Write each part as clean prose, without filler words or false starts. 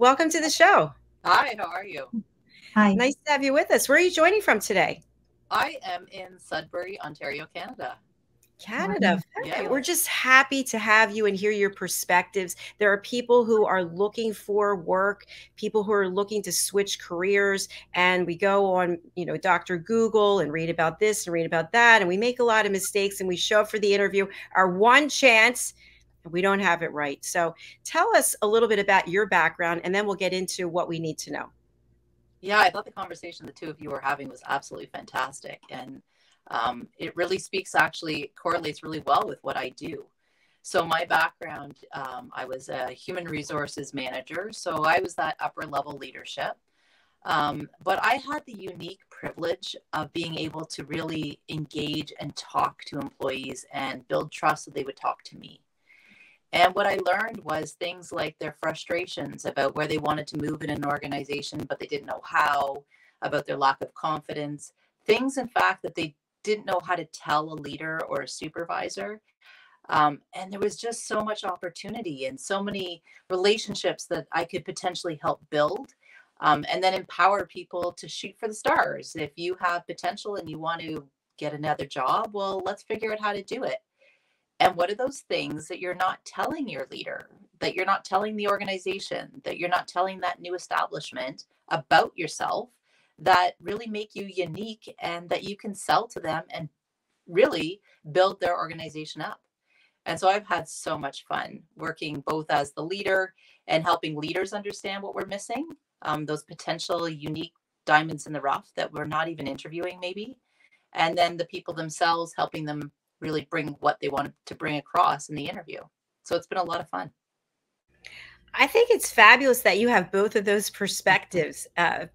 Welcome to the show. Hi, how are you? Hi. Nice to have you with us. Where are you joining from today? I am in Sudbury, Ontario, Canada. Canada. Wow. Okay. Yeah. We're just happy to have you and hear your perspectives. There are people who are looking for work, people who are looking to switch careers, and we go on, Dr. Google and read about this and read about that, and we make a lot of mistakes and we show up for the interview, our one chance, and we don't have it right. So tell us a little bit about your background, and then we'll get into what we need to know. Yeah, I thought the conversation the two of you were having was absolutely fantastic. And it really actually correlates really well with what I do. So my background, I was a human resources manager. So I was that upper level leadership. But I had the unique privilege of being able to really engage and talk to employees and build trust so they would talk to me. And what I learned was things like their frustrations about where they wanted to move in an organization, but they didn't know how, about their lack of confidence, things, in fact, that they didn't know how to tell a leader or a supervisor. And there was just so much opportunity and so many relationships that I could potentially help build, and then empower people to shoot for the stars. If you have potential and you want to get another job, well, let's figure out how to do it. And what are those things that you're not telling your leader, that you're not telling the organization, that you're not telling that new establishment about yourself that really make you unique and that you can sell to them and really build their organization up? And so I've had so much fun working both as the leader and helping leaders understand what we're missing, those potential unique diamonds in the rough that we're not even interviewing maybe. And then the people themselves, helping them really bring what they wanted to bring across in the interview. So it's been a lot of fun. I think it's fabulous that you have both of those perspectives,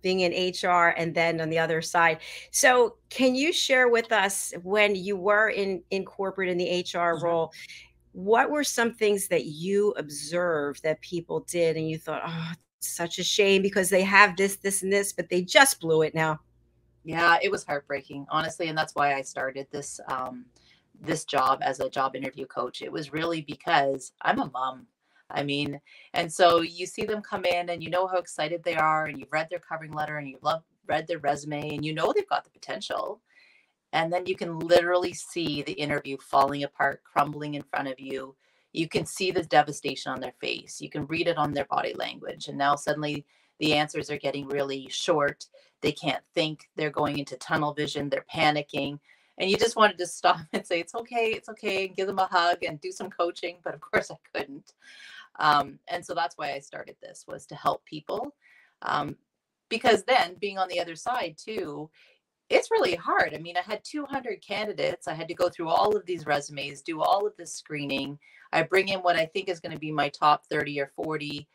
being in HR and then on the other side. So, can you share with us when you were in corporate in the HR role, what were some things that you observed that people did and you thought, oh, it's such a shame because they have this, this, and this, but they just blew it now? Yeah, it was heartbreaking, honestly, and that's why I started this job as a job interview coach. It was really because I'm a mom. I mean, and so you see them come in and you know how excited they are, and you've read their covering letter and read their resume, and you know they've got the potential. And then you can literally see the interview falling apart, crumbling in front of you. You can see the devastation on their face. You can read it on their body language. And now suddenly the answers are getting really short. They can't think. They're going into tunnel vision. They're panicking. And you just wanted to stop and say, it's okay, and give them a hug and do some coaching. But of course I couldn't. And so that's why I started this, was to help people. Because then being on the other side too, it's really hard. I mean, I had 200 candidates. I had to go through all of these resumes, do all of this screening. I bring in what I think is going to be my top 30 or 40.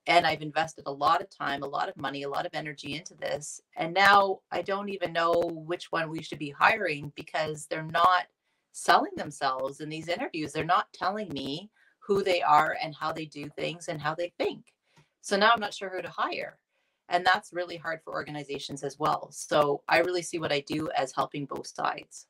And I've invested a lot of time, a lot of money, a lot of energy into this. And now I don't even know which one we should be hiring because they're not selling themselves in these interviews. They're not telling me who they are and how they do things and how they think. So now I'm not sure who to hire. And that's really hard for organizations as well. So I really see what I do as helping both sides.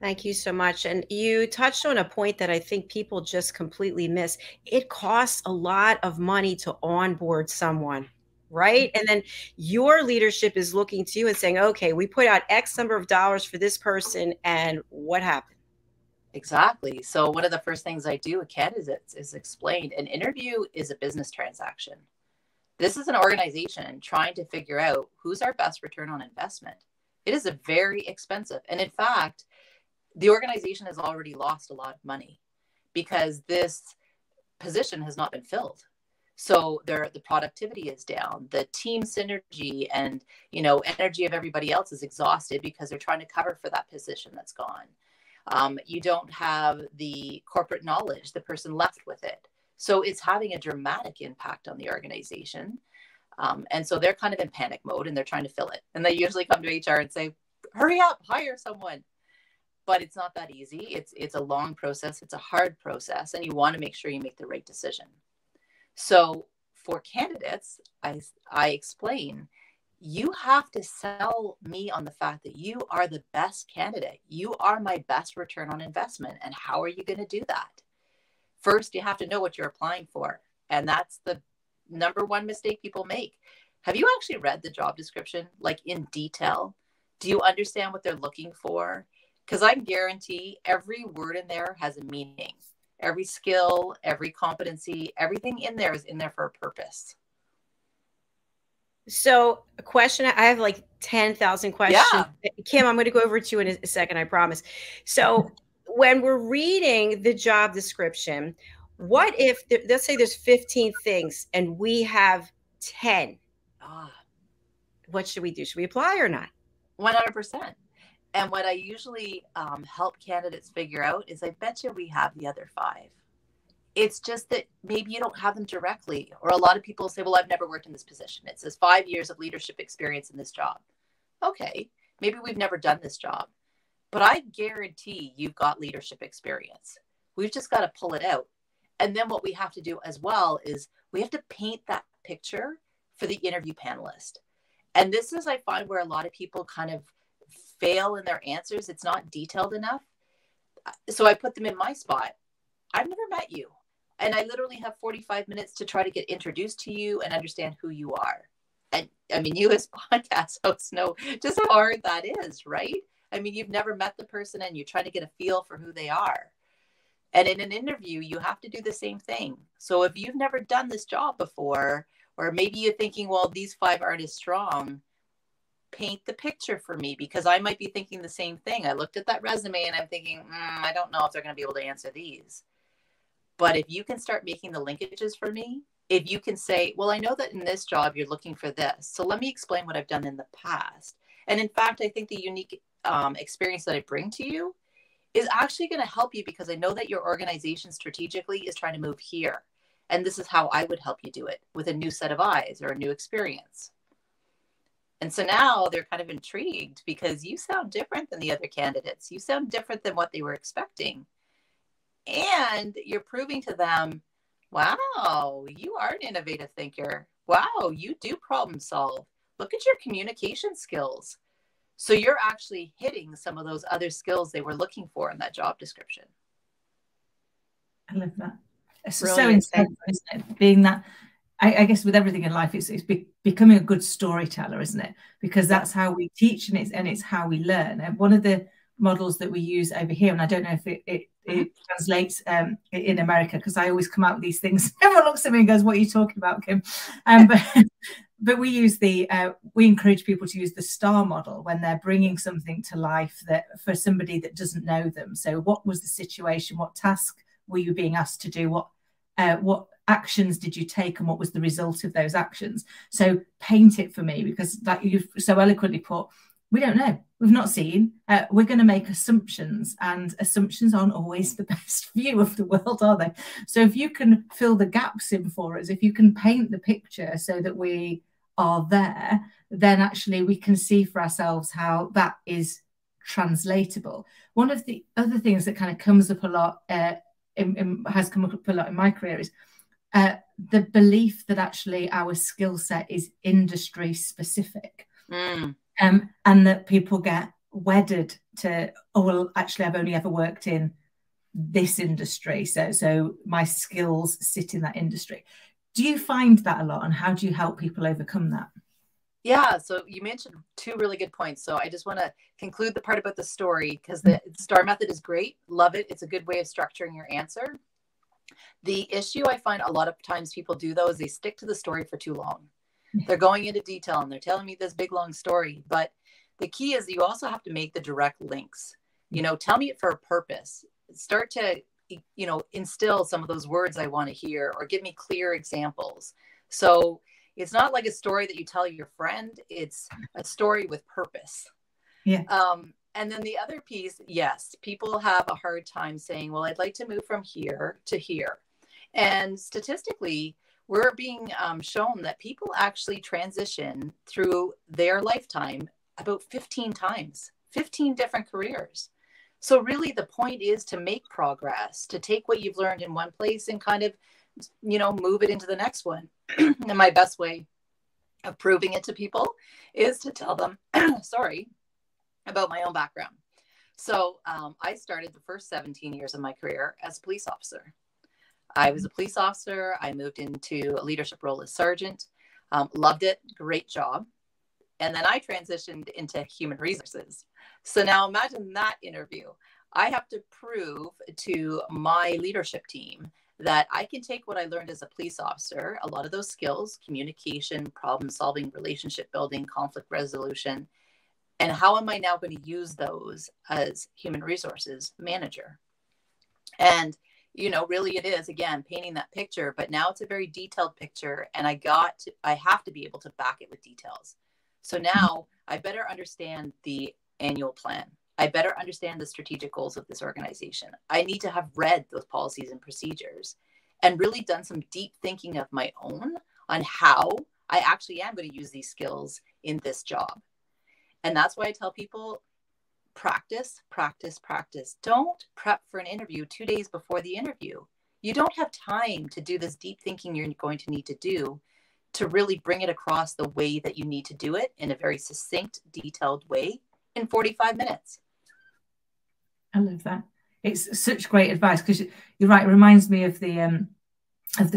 Thank you so much. And you touched on a point that I think people just completely miss. It costs a lot of money to onboard someone, right? And then your leadership is looking to you and saying, okay, we put out X number of dollars for this person, and what happened? Exactly. So one of the first things I do with candidates is explain an interview is a business transaction. This is an organization trying to figure out who's our best return on investment. It is a very expensive. And in fact, the organization has already lost a lot of money because this position has not been filled. So the productivity is down, the team synergy and, energy of everybody else is exhausted because they're trying to cover for that position that's gone. You don't have the corporate knowledge, the person left with it. So it's having a dramatic impact on the organization. And so they're kind of in panic mode and they're trying to fill it. And they usually come to HR and say, hurry up, hire someone. But it's not that easy. It's a long process. It's a hard process. And you want to make sure you make the right decision. So for candidates, I explain, you have to sell me on the fact that you are the best candidate. You are my best return on investment. And how are you going to do that? First, you have to know what you're applying for. And that's the number one mistake people make. Have you actually read the job description, like in detail? Do you understand what they're looking for? Because I guarantee every word in there has a meaning. Every skill, every competency, everything in there is in there for a purpose. So a question, I have like 10,000 questions. Yeah. Kim, I'm going to go over to you in a second, I promise. So when we're reading the job description, what if, let's say there's 15 things and we have 10? What should we do? Should we apply or not? 100%. And what I usually help candidates figure out is I bet you we have the other 5. It's just that maybe you don't have them directly. Or a lot of people say, well, I've never worked in this position. It says 5 years of leadership experience in this job. Okay, maybe we've never done this job, but I guarantee you've got leadership experience. We've just got to pull it out. And then what we have to do as well is we have to paint that picture for the interview panelist. And this is, I find, where a lot of people kind of fail in their answers. It's not detailed enough. So I put them in my spot. I've never met you. And I literally have 45 minutes to try to get introduced to you and understand who you are. And I mean, you as podcast hosts know just how hard that is, right? I mean, you've never met the person and you're trying to get a feel for who they are. And in an interview, you have to do the same thing. So if you've never done this job before, or maybe you're thinking, well, these 5 aren't as strong, paint the picture for me, because I might be thinking the same thing. I looked at that resume and I'm thinking, I don't know if they're going to be able to answer these. But if you can start making the linkages for me, if you can say, well, I know that in this job, you're looking for this. So let me explain what I've done in the past. And in fact, I think the unique experience that I bring to you is actually going to help you, because I know that your organization strategically is trying to move here. And this is how I would help you do it, with a new set of eyes or a new experience. And so now they're kind of intrigued because you sound different than the other candidates. You sound different than what they were expecting. And you're proving to them, wow, you are an innovative thinker. Wow, you do problem solve. Look at your communication skills. So you're actually hitting some of those other skills they were looking for in that job description. I love that. It's so insightful, isn't it? Being that, I guess with everything in life, it's becoming a good storyteller, isn't it? Because that's how we teach, and it's how we learn. And one of the models that we use over here, and I don't know if it translates in America, because I always come out with these things. Everyone looks at me and goes, "What are you talking about, Kim?" But we use we encourage people to use the STAR model when they're bringing something to life that for somebody that doesn't know them. So, what was the situation? What task were you being asked to do? What actions did you take, and what was the result of those actions? So paint it for me, because like you've so eloquently put, we don't know, we've not seen, we're going to make assumptions, and assumptions aren't always the best view of the world, are they? So if you can fill the gaps in for us, if you can paint the picture so that we are there, then actually we can see for ourselves how that is translatable. One of the other things that kind of comes up a lot, has come up a lot in my career, is the belief that actually our skill set is industry specific. And that people get wedded to, oh, well, actually, I've only ever worked in this industry, so my skills sit in that industry. Do you find that a lot, and how do you help people overcome that? Yeah, so you mentioned 2 really good points. So I just want to conclude the part about the story, because the STAR method is great. Love it. It's a good way of structuring your answer. The issue I find a lot of times people do, though, is they stick to the story for too long. They're going into detail and they're telling me this big, long story. But the key is you also have to make the direct links. You know, tell me it for a purpose. Start to, you know, instill some of those words I want to hear, or give me clear examples. So it's not like a story that you tell your friend. It's a story with purpose. Yeah. And then the other piece, yes, people have a hard time saying, well, I'd like to move from here to here. And statistically, we're being shown that people actually transition through their lifetime about 15 times, 15 different careers. So really the point is to make progress, to take what you've learned in one place and kind of, you know, move it into the next one. And my best way of proving it to people is to tell them, about my own background. So I started the first 17 years of my career as a police officer. I was a police officer. I moved into a leadership role as sergeant. Loved it. Great job. And then I transitioned into human resources. So now imagine that interview. I have to prove to my leadership team that I can take what I learned as a police officer, a lot of those skills, communication, problem solving, relationship building, conflict resolution, and how am I now going to use those as human resources manager? And, you know, really it is, again, painting that picture, but now it's a very detailed picture, and I have to be able to back it with details. So now I better understand the annual plan. I better understand the strategic goals of this organization. I need to have read those policies and procedures and really done some deep thinking of my own on how I actually am going to use these skills in this job. And that's why I tell people, practice, practice, practice. Don't prep for an interview 2 days before the interview. You don't have time to do this deep thinking you're going to need to do to really bring it across the way that you need to do it in a very succinct, detailed way in 45 minutes. I love that. It's such great advice, because you're right. It reminds me of the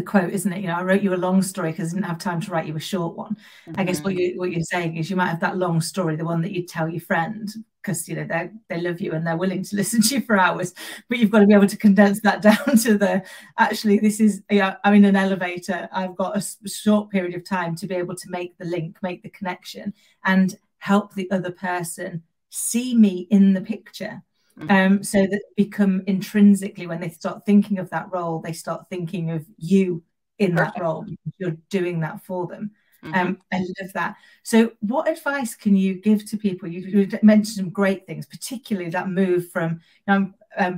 quote, isn't it? You know, I wrote you a long story because I didn't have time to write you a short one. Mm-hmm. I guess what you're saying is you might have that long story, the one that you tell your friend, because, you know, they love you and they're willing to listen to you for hours, but you've got to be able to condense that down to actually, this is, I'm in an elevator, I've got a short period of time to be able to make the link, make the connection, and help the other person see me in the picture. So that become intrinsically, when they start thinking of that role, they start thinking of you in that role, because you're doing that for them. I love that. So what advice can you give to people? You mentioned some great things, particularly that move from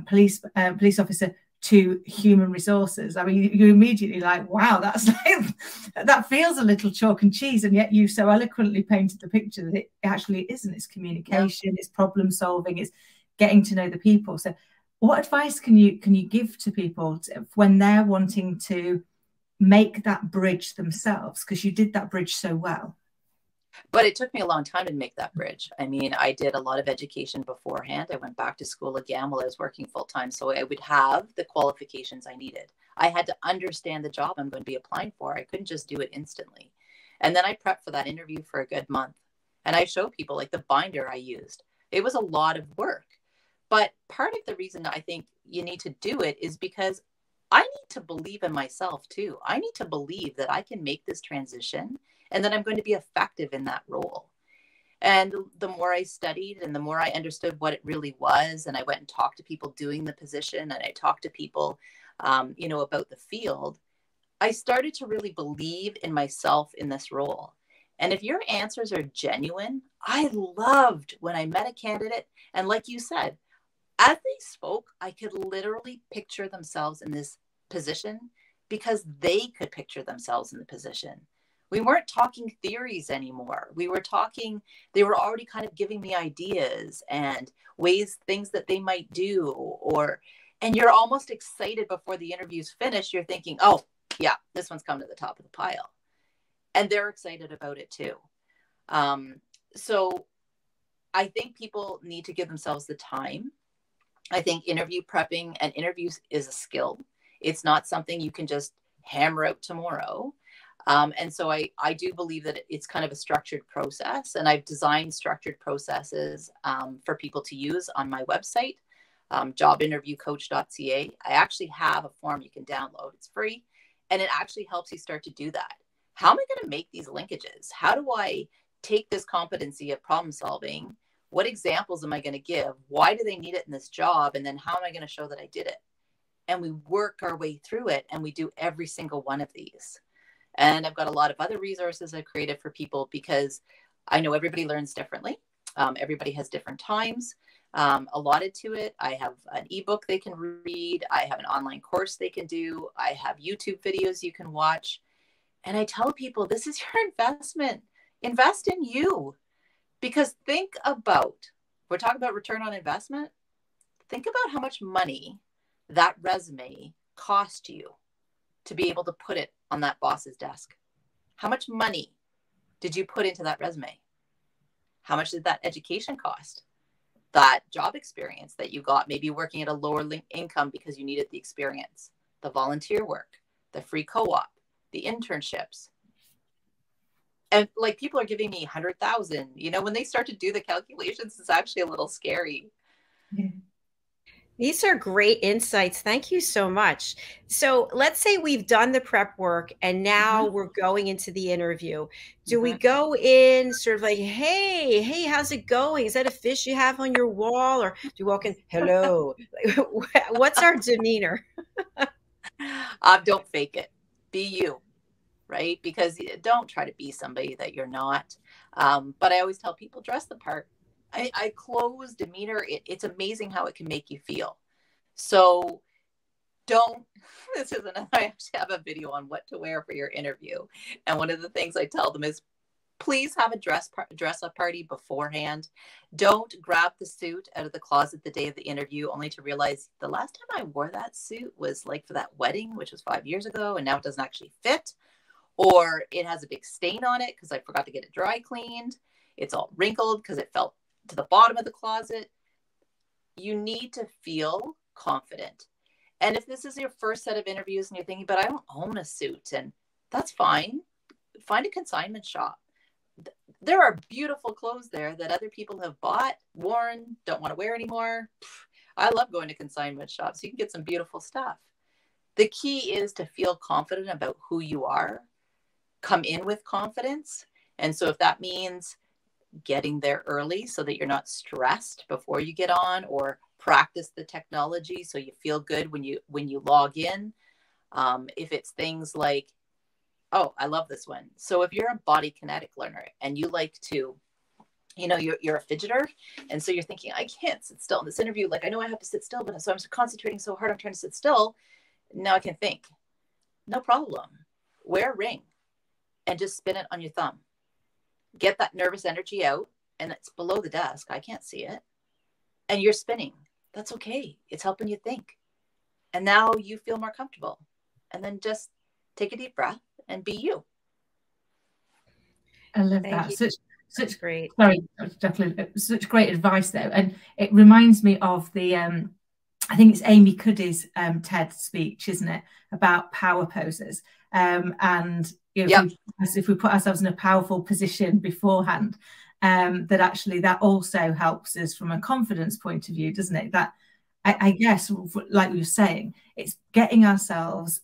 police officer to human resources. I mean, you're immediately like, wow, that's like, that feels a little chalk and cheese, and yet you so eloquently painted the picture that it actually isn't. It's communication, it's problem solving, it's getting to know the people. So what advice can you give to people when they're wanting to make that bridge themselves? Because you did that bridge so well. But it took me a long time to make that bridge. I mean, I did a lot of education beforehand. I went back to school again while I was working full time, so I would have the qualifications I needed. I had to understand the job I'm going to be applying for. I couldn't just do it instantly. And then I prepped for that interview for a good month. And I showed people, like, the binder I used. It was a lot of work. But part of the reason I think you need to do it is because I need to believe in myself too. I need to believe that I can make this transition and that I'm going to be effective in that role. And the more I studied and the more I understood what it really was, and I went and talked to people doing the position, and I talked to people, you know, about the field, I started to really believe in myself in this role. And if your answers are genuine, I loved when I met a candidate, and like you said, as they spoke, I could literally picture themselves in this position because they could picture themselves in the position. We weren't talking theories anymore. We were talking, they were already kind of giving me ideas and ways, things that they might do, and you're almost excited before the interview's finished. You're thinking, oh yeah, this one's come to the top of the pile. And they're excited about it too. So I think people need to give themselves the time. I think interview prepping and interviews is a skill. It's not something you can just hammer out tomorrow. And so I do believe that it's kind of a structured process, and I've designed structured processes for people to use on my website, jobinterviewcoach.ca. I actually have a form you can download. It's free, and it actually helps you start to do that. How am I going to make these linkages? How do I take this competency of problem solving? What examples am I going to give? Why do they need it in this job? And then how am I going to show that I did it? And we work our way through it, and we do every single one of these. And I've got a lot of other resources I've created for people because I know everybody learns differently. Everybody has different times allotted to it. I have an ebook they can read. I have an online course they can do. I have YouTube videos you can watch. And I tell people, this is your investment. Invest in you. Because think about, we're talking about return on investment. Think about how much money that resume cost you to be able to put it on that boss's desk. How much money did you put into that resume? How much did that education cost? That job experience that you got, maybe working at a lower income because you needed the experience. the volunteer work, the free co-op, the internships. And like, people are giving me 100,000, you know, when they start to do the calculations, it's actually a little scary. Yeah. These are great insights. Thank you so much. So let's say we've done the prep work and now we're going into the interview. Do we go in sort of like, hey, how's it going? Is that a fish you have on your wall? Or do you walk in, hello? What's our demeanor? Don't fake it. Be you, right? Because don't try to be somebody that you're not. But I always tell people, dress the part. I close demeanor. It's amazing how it can make you feel. So don't, this is another, I actually have a video on what to wear for your interview. And one of the things I tell them is, please have a dress up party beforehand. Don't grab the suit out of the closet the day of the interview, only to realize the last time I wore that suit was like for that wedding, which was 5 years ago. And now it doesn't actually fit, or it has a big stain on it because I forgot to get it dry cleaned. It's all wrinkled because it fell to the bottom of the closet. You need to feel confident. And if this is your first set of interviews and you're thinking, but I don't own a suit, and that's fine. Find a consignment shop. There are beautiful clothes there that other people have bought, worn, don't want to wear anymore. I love going to consignment shops. You can get some beautiful stuff. The key is to feel confident about who you are. Come in with confidence. And so if that means getting there early so that you're not stressed before you get on, or practice the technology so you feel good when you log in. If it's things like, oh, I love this one. So if you're a body kinetic learner and you like to, you know, you're a fidgeter, and so you're thinking, I can't sit still in this interview. Like, I know I have to sit still, but so I'm concentrating so hard, I'm trying to sit still. Now I can think. No problem. Wear a ring and just spin it on your thumb. Get that nervous energy out, and it's below the desk. I can't see it. And you're spinning. That's okay. It's helping you think. And now you feel more comfortable. And then just take a deep breath and be you. I love that. Such great. Sorry, Jacalyn, such great advice though. And it reminds me of the I think it's Amy Cuddy's TED speech, isn't it, about power poses. And you know, if we put ourselves in a powerful position beforehand, that actually that also helps us from a confidence point of view, doesn't it? That I guess, like we were saying, it's getting ourselves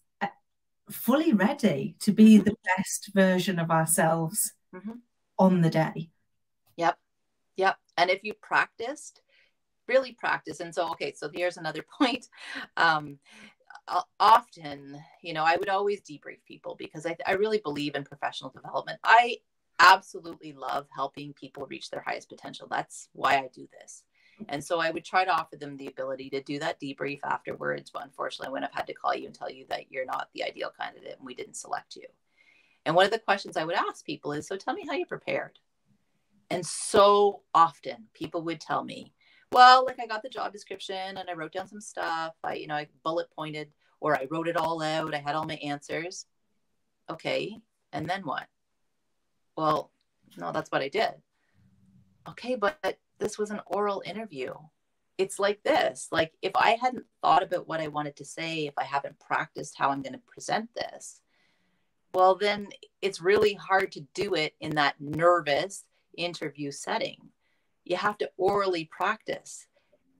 fully ready to be the best version of ourselves on the day. Yep. And if you practiced, really practice. And so, okay, so here's another point. Often, you know, I would always debrief people because I really believe in professional development. I absolutely love helping people reach their highest potential. That's why I do this. And so I would try to offer them the ability to do that debrief afterwards. But unfortunately, I wouldn't have had to call you and tell you that you're not the ideal candidate and we didn't select you. And one of the questions I would ask people is, so tell me how you prepared. And so often people would tell me, well, like I got the job description and I wrote down some stuff. I bullet pointed, or I wrote it all out. I had all my answers. Okay. And then what? Well, no, that's what I did. Okay. But this was an oral interview. It's like this. Like, if I hadn't thought about what I wanted to say, if I haven't practiced how I'm going to present this, well, then it's really hard to do it in that nervous interview setting. You have to orally practice.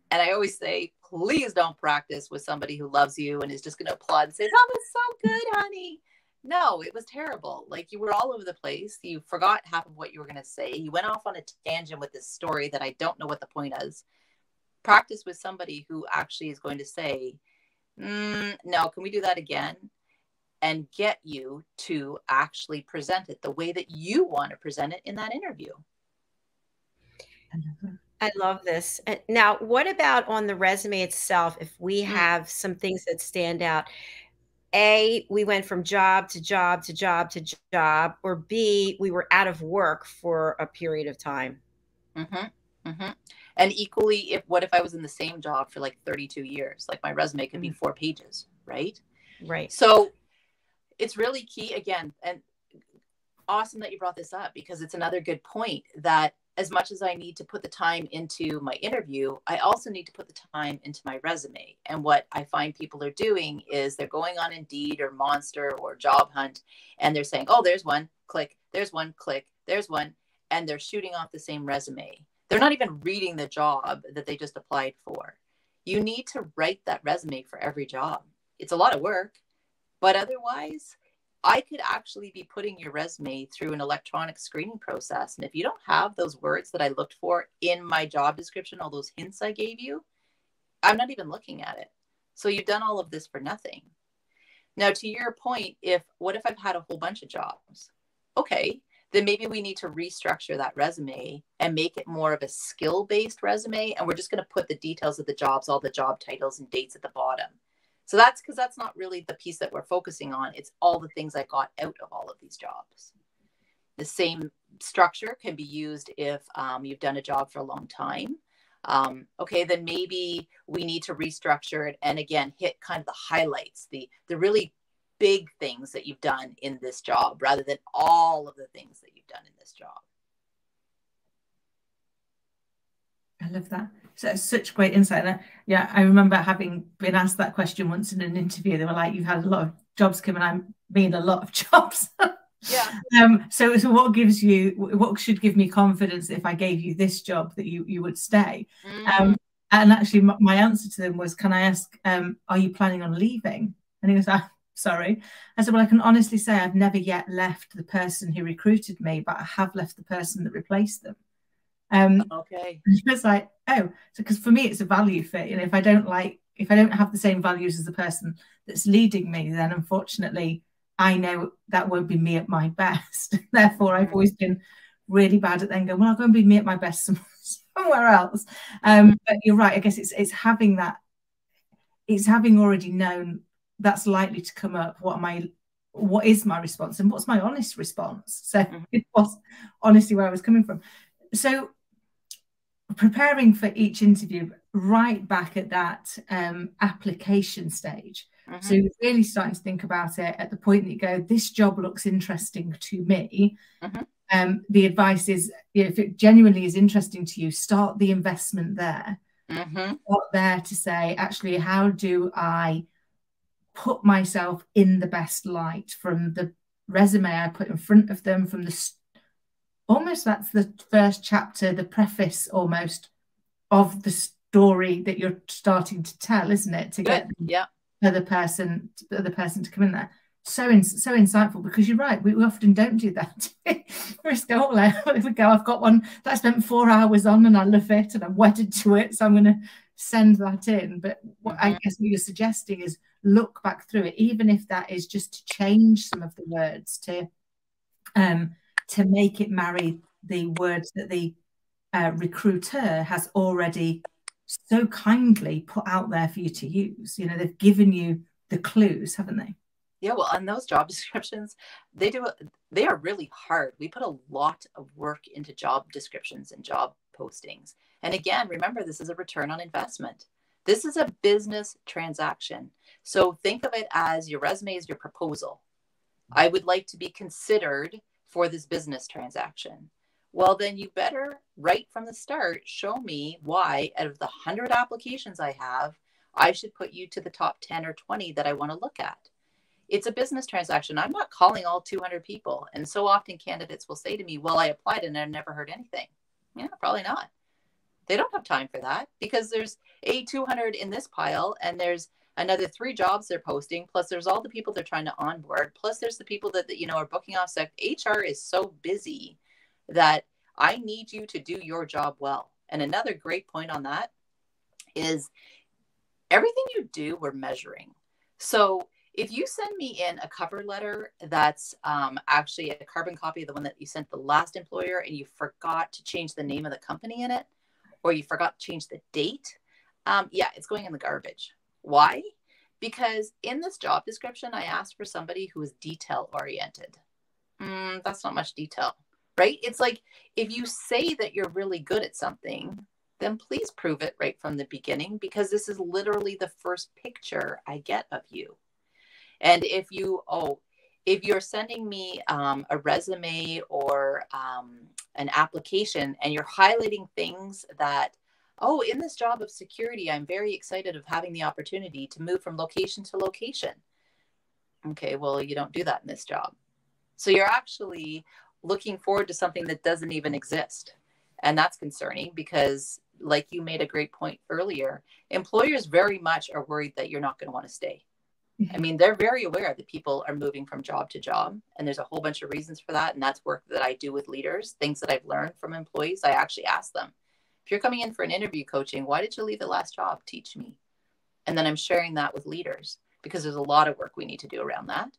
And I always say, please don't practice with somebody who loves you and is just going to applaud and say, that was so good, honey. No, it was terrible. Like, you were all over the place. You forgot half of what you were going to say. You went off on a tangent with this story that I don't know what the point is. Practice with somebody who actually is going to say, no, can we do that again? And get you to actually present it the way that you want to present it in that interview. I love this. Now, what about on the resume itself? If we have some things that stand out, A, we went from job to job to job to job, or B, we were out of work for a period of time. And equally, what if I was in the same job for like 32 years? Like, my resume could be 4 pages, right? Right. So it's really key, again, and awesome that you brought this up, because it's another good point, that as much as I need to put the time into my interview, I also need to put the time into my resume. And what I find people are doing is they're going on Indeed or Monster or Job Hunt, and they're saying, oh, there's one, click, there's one, click, there's one. And they're shooting off the same resume. They're not even reading the job that they just applied for. You need to write that resume for every job. It's a lot of work, but otherwise, I could actually be putting your resume through an electronic screening process. And if you don't have those words that I looked for in my job description, all those hints I gave you, I'm not even looking at it. So you've done all of this for nothing. Now, to your point, what if I've had a whole bunch of jobs? Okay, then maybe we need to restructure that resume and make it more of a skill-based resume. And we're just going to put the details of the jobs, all the job titles and dates at the bottom. So that's because that's not really the piece that we're focusing on. It's all the things I got out of all of these jobs. The same structure can be used if you've done a job for a long time. Okay, then maybe we need to restructure it and again, hit kind of the highlights, the really big things that you've done in this job rather than all of the things that you've done in this job. I love that. So it's such great insight. Yeah, I remember having been asked that question once in an interview. They were like, you've had a lot of jobs come, and I mean a lot of jobs. Yeah. So what should give me confidence if I gave you this job that you would stay? And actually my answer to them was, can I ask, are you planning on leaving? And he was like, sorry. I said, well, I can honestly say I've never yet left the person who recruited me, but I have left the person that replaced them. Okay. It's like, oh, so because for me it's a value fit. You know, if I don't have the same values as the person that's leading me, then unfortunately I know that won't be me at my best. Therefore, I've always been really bad at then going, well, I'll go and be me at my best somewhere else. But you're right. I guess it's having that. It's having already known that's likely to come up. What is my response, and what's my honest response? So it was honestly where I was coming from. So preparing for each interview, right back at that application stage. So you're really starting to think about it at the point that you go, this job looks interesting to me. The advice is, if it genuinely is interesting to you, start the investment there. Start there to say, actually, how do I put myself in the best light from the resume I put in front of them, from almost that's the first chapter, the preface almost of the story that you're starting to tell, isn't it? To get the other person to come in there. So insightful, because you're right. We often don't do that. We just go, I've got one that I spent 4 hours on and I love it and I'm wedded to it, so I'm going to send that in. But what I guess what you're suggesting is look back through it, even if that is just to change some of the words to make it marry the words that the recruiter has already so kindly put out there for you to use. You know, they've given you the clues, haven't they? Yeah, well, on those job descriptions, they are really hard. We put a lot of work into job descriptions and job postings. And again, remember, this is a return on investment. This is a business transaction. So think of it as your resume is your proposal. I would like to be considered for this business transaction. Well, then you better, right from the start, show me why out of the 100 applications I have, I should put you to the top 10 or 20 that I want to look at. It's a business transaction. I'm not calling all 200 people. And so often candidates will say to me, well, I applied and I never heard anything. Yeah, probably not. They don't have time for that, because there's 200 in this pile and there's another 3 jobs they're posting. Plus there's all the people they're trying to onboard. Plus there's the people that are booking off sick. HR is so busy that I need you to do your job well. And another great point on that is everything you do, we're measuring. So if you send me in a cover letter that's actually a carbon copy of the one that you sent the last employer, and you forgot to change the name of the company in it, or you forgot to change the date, it's going in the garbage. Why? Because in this job description, I asked for somebody who is detail oriented. That's not much detail, right? It's like, if you say that you're really good at something, then please prove it right from the beginning, because this is literally the first picture I get of you. And if you, if you're sending me a resume or an application and you're highlighting things that, oh, in this job of security, I'm very excited of having the opportunity to move from location to location. Okay, well, you don't do that in this job. So you're actually looking forward to something that doesn't even exist. And that's concerning because, like you made a great point earlier, employers very much are worried that you're not going to want to stay. I mean, they're very aware that people are moving from job to job, and there's a whole bunch of reasons for that. And that's work that I do with leaders, things that I've learned from employees. I actually ask them, if you're coming in for an interview coaching, why did you leave the last job? Teach me. And then I'm sharing that with leaders because there's a lot of work we need to do around that.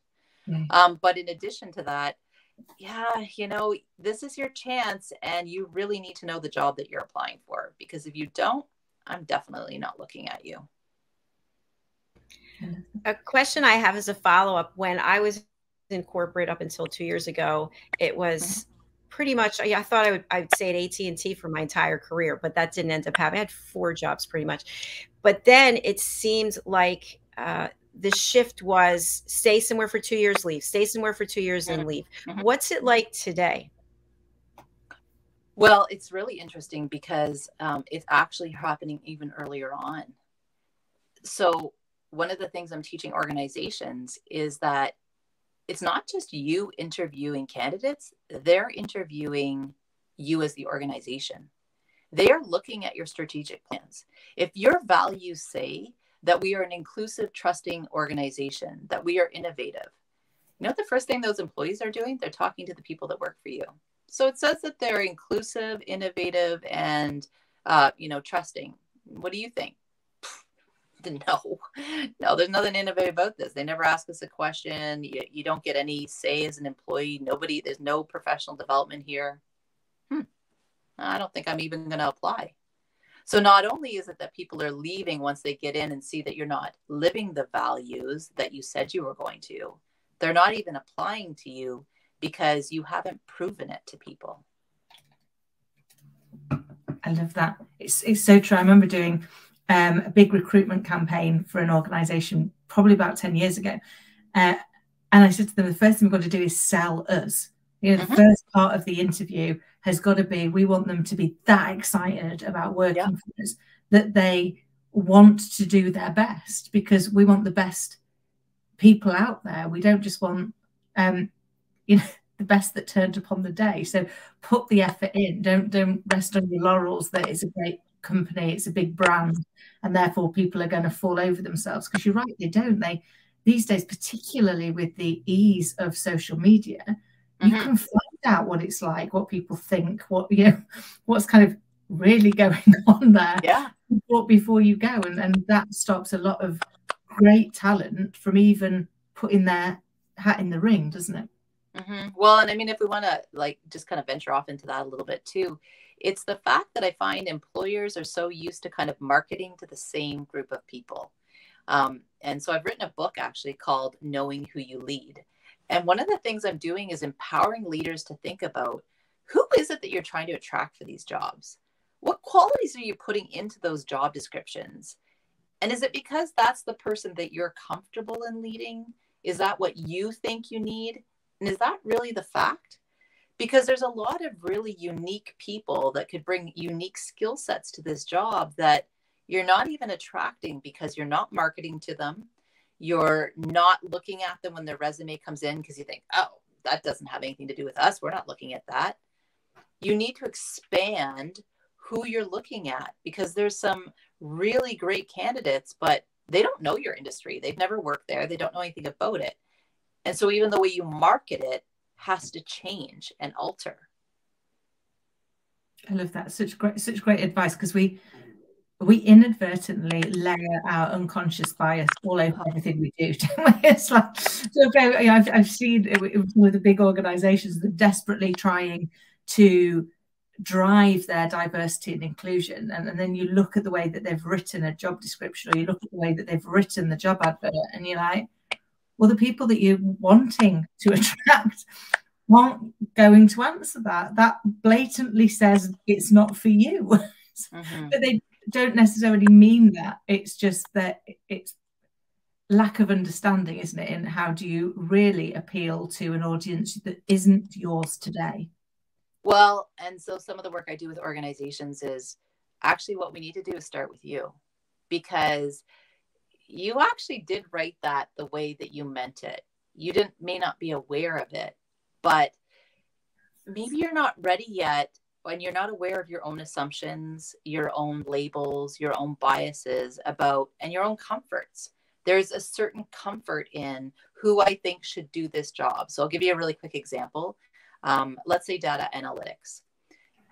But in addition to that, yeah, you know, this is your chance and you really need to know the job that you're applying for, because if you don't, I'm definitely not looking at you. A question I have as a follow-up: when I was in corporate up until 2 years ago, it was pretty much, I thought I'd stay at AT&T for my entire career, but that didn't end up happening. I had 4 jobs pretty much. But then it seemed like the shift was stay somewhere for 2 years, leave, stay somewhere for 2 years and leave. What's it like today? Well, it's really interesting because it's actually happening even earlier on. So one of the things I'm teaching organizations is that it's not just you interviewing candidates, they're interviewing you as the organization. They are looking at your strategic plans. If your values say that we are an inclusive, trusting organization, that we are innovative, you know what the first thing those employees are doing? They're talking to the people that work for you. So it says that they're inclusive, innovative, and trusting. What do you think? No, there's nothing innovative about this. They never ask us a question. You don't get any say as an employee. There's no professional development here. I don't think I'm even going to apply. So not only is it that people are leaving once they get in and see that you're not living the values that you said you were going to, they're not even applying to you because you haven't proven it to people. I love that. It's so true. I remember doing a big recruitment campaign for an organization probably about 10 years ago. And I said to them, the first thing we've got to do is sell us. You know, the first part of the interview has got to be, we want them to be that excited about working for us that they want to do their best, because we want the best people out there. We don't just want, the best that turned upon the day. So put the effort in. Don't rest on your laurels that it's a great company, it's a big brand, and therefore people are going to fall over themselves, because you're right, they don't. These days, particularly with the ease of social media, you can find out what it's like, what people think, what's kind of really going on there before you go, and that stops a lot of great talent from even putting their hat in the ring, doesn't it? Well, and I mean, if we want to just kind of venture off into that a little bit too, it's the fact that I find employers are so used to kind of marketing to the same group of people. And so I've written a book actually called Knowing Who You Lead. And one of the things I'm doing is empowering leaders to think about, who is it that you're trying to attract for these jobs? What qualities are you putting into those job descriptions? And is it because that's the person that you're comfortable in leading? Is that what you think you need? And is that really the fact? Because there's a lot of really unique people that could bring unique skill sets to this job that you're not even attracting because you're not marketing to them. You're not looking at them when their resume comes in because you think, oh, that doesn't have anything to do with us. We're not looking at that. You need to expand who you're looking at, because there's some really great candidates, but they don't know your industry. They've never worked there. They don't know anything about it. And so even the way you market it has to change and alter. I love that. Such great advice, because we inadvertently layer our unconscious bias all over everything we do. It's like, I've seen it with the big organizations that are desperately trying to drive their diversity and inclusion, and then you look at the way that they've written a job description, or you look at the way that they've written the job advert, and you're like, well, the people that you're wanting to attract aren't going to answer that. That blatantly says it's not for you. But they don't necessarily mean that. It's just that it's lack of understanding, isn't it? In how do you really appeal to an audience that isn't yours today? Well, and so some of the work I do with organizations is actually what we need to do is start with you, because you actually did write that the way that you meant it. You may not be aware of it, but maybe you're not ready yet, and you're not aware of your own assumptions, your own labels, your own biases about, and your own comforts. There's a certain comfort in who I think should do this job. So I'll give you a really quick example. Let's say data analytics.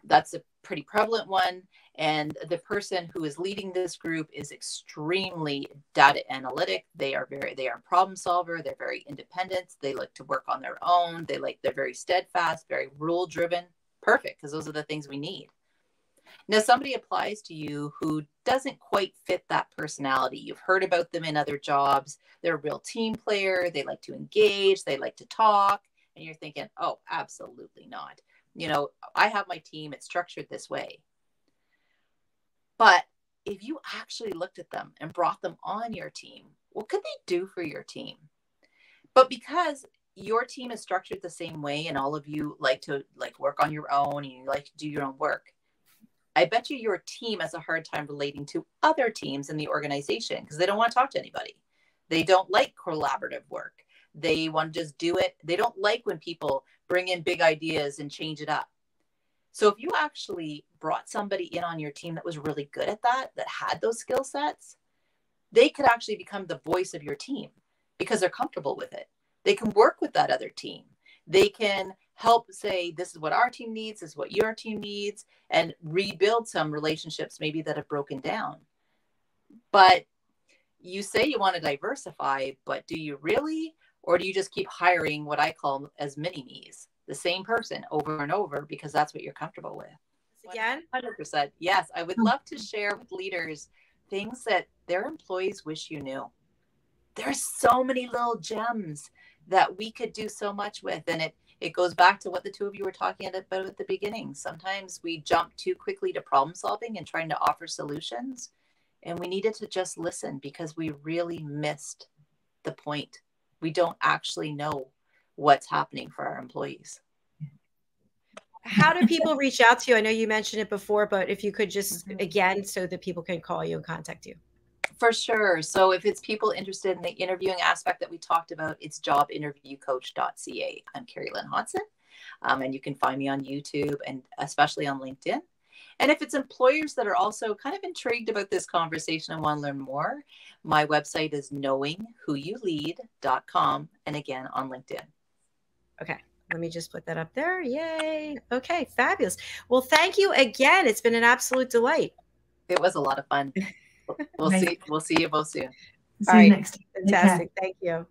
That's a pretty prevalent one. And the person who is leading this group is extremely data analytic. They are a problem solver. They're very independent. They like to work on their own. They're very steadfast, very rule driven. Perfect, because those are the things we need. Now, somebody applies to you who doesn't quite fit that personality. You've heard about them in other jobs. They're a real team player. They like to engage. They like to talk. And you're thinking, oh, absolutely not. You know, I have my team. It's structured this way. But if you actually looked at them and brought them on your team, what could they do for your team? But because your team is structured the same way and all of you like to work on your own and you like to do your own work, I bet you your team has a hard time relating to other teams in the organization because they don't want to talk to anybody. They don't like collaborative work. They want to just do it. They don't like when people bring in big ideas and change it up. So if you actually brought somebody in on your team that was really good at that had those skill sets, they could actually become the voice of your team because they're comfortable with it. They can work with that other team. They can help say, this is what our team needs, this is what your team needs, and rebuild some relationships maybe that have broken down. But you say you want to diversify, but do you really? Or do you just keep hiring what I call as mini-me's, the same person over and over because that's what you're comfortable with? Again? 100%. Yes, I would love to share with leaders things that their employees wish you knew. There's so many little gems that we could do so much with. And it goes back to what the two of you were talking about at the beginning. Sometimes we jump too quickly to problem solving and trying to offer solutions. And we needed to just listen because we really missed the point. We don't actually know what's happening for our employees. How do people reach out to you? I know you mentioned it before, but if you could just, again, so that people can call you and contact you. For sure. So if it's people interested in the interviewing aspect that we talked about, it's jobinterviewcoach.ca. I'm Carrie-Lynn Hotson, and you can find me on YouTube and especially on LinkedIn. And if it's employers that are also kind of intrigued about this conversation and want to learn more, my website is knowingwhoyoulead.com, and again on LinkedIn. Okay. Let me just put that up there. Yay. Okay. Fabulous. Well, thank you again. It's been an absolute delight. It was a lot of fun. We'll see you both soon. See you next time. Fantastic. Thank you.